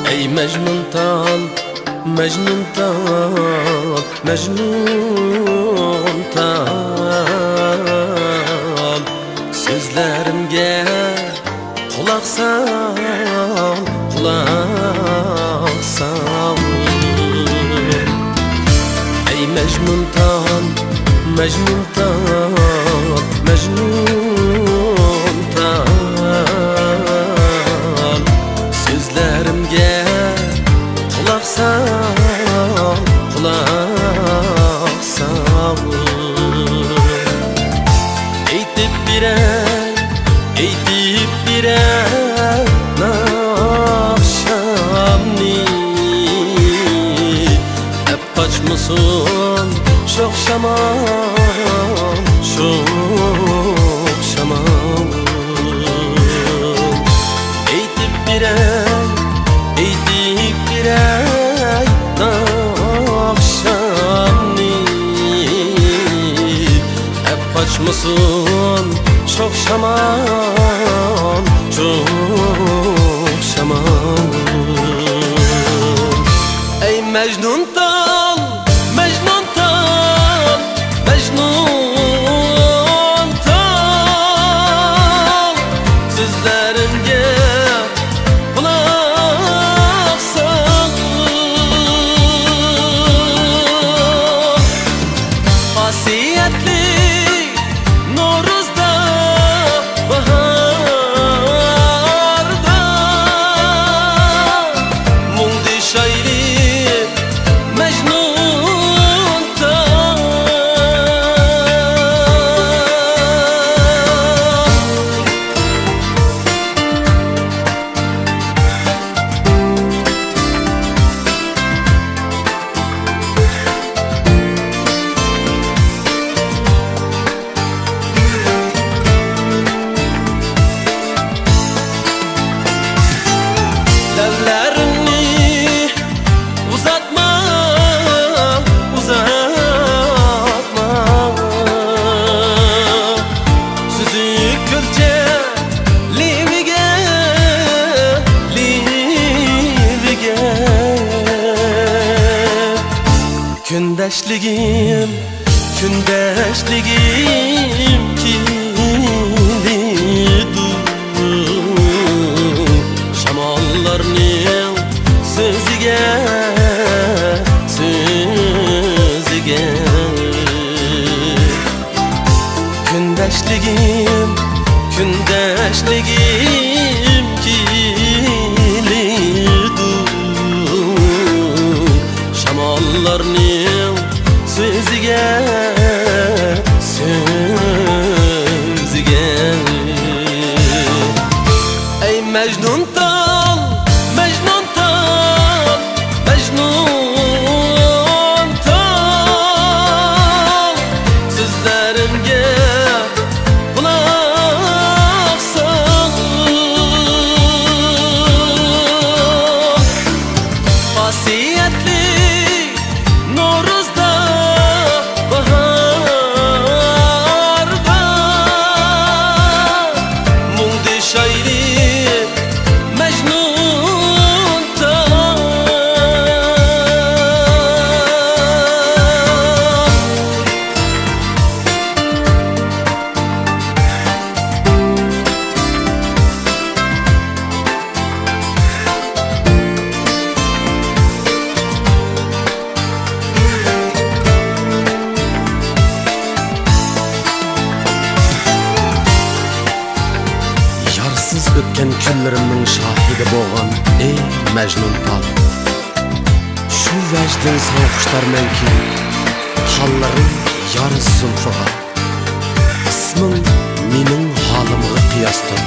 Ey Mecnun tal, Mecnun tal, Mecnun tal. Sözlerimge kulak sal, kulak sal. Ey Mecnun tal, Mecnun tal, Mecnun tal. Sözlerimge kulak sal, kulak sal. Eytip birer nakşamni. Hep kaçmasın çok şaman, çok şaman. Eytip birer nakşamni. Hep kaçmasın çok şaman, çok şaman. Ey Mecnun tal, Mecnun tal, Mecnun tal. Sözlerimge kulak sal. Hasiyetli Noruz'da, baharda Mundi şairi Mecnun tal. Ellerini uzatma, uzatma. Süzük külçe livige, livige. Gündeşligim, gündeşligim kilidu. Şamallarning so'ziga, so'ziga. Kundoshligim, kundoshligim kilidu. Shamollarning so'ziga, so'ziga. Ey Mecnun tal, Mecnun tal, Mecnun tal. Sözlerimge kulak sal. Hasiyetli Noruz'da, baharda Mundi şairi Mecnun tal. Yarsız ötken kunlarimning şahidi bo'lgan ey Mecnun tal. Shu vajdin sana xushtarmanki, hallarim yariz zulfiga. İsming mening holimga qiyosdir.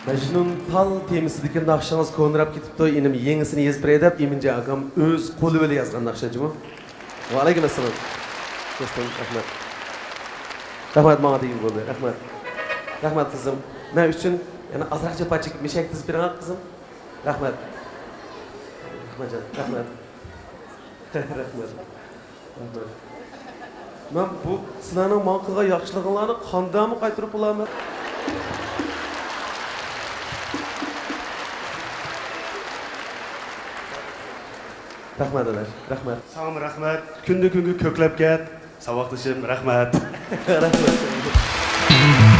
Majnun Tal temisidagi naqshangiz ko'nrab ketibdi. Enim yangisini yezib beray deb, Eminja akam o'z qo'li bilan yozgan naqshajimi? Va alaykum assalom. Do'stim, rahmat. Rahmat menga degan bo'ldi. Rahmat. Rahmat qizim. Men uchun yana azroqcha pachik meshak tizib beraman qizim. Rahmat. Rahmat jon, rahmat. Rahmat. Rahmat. Men bu sizlarning men qilgan yaxshiliginglarni qandoqmi qaytarib bo'laman? Rahmat adaş, rahmat. Sağ olun, rahmat. Kundu kungu ko'klab ket. Savoqdishim, rahmat. Rahmat.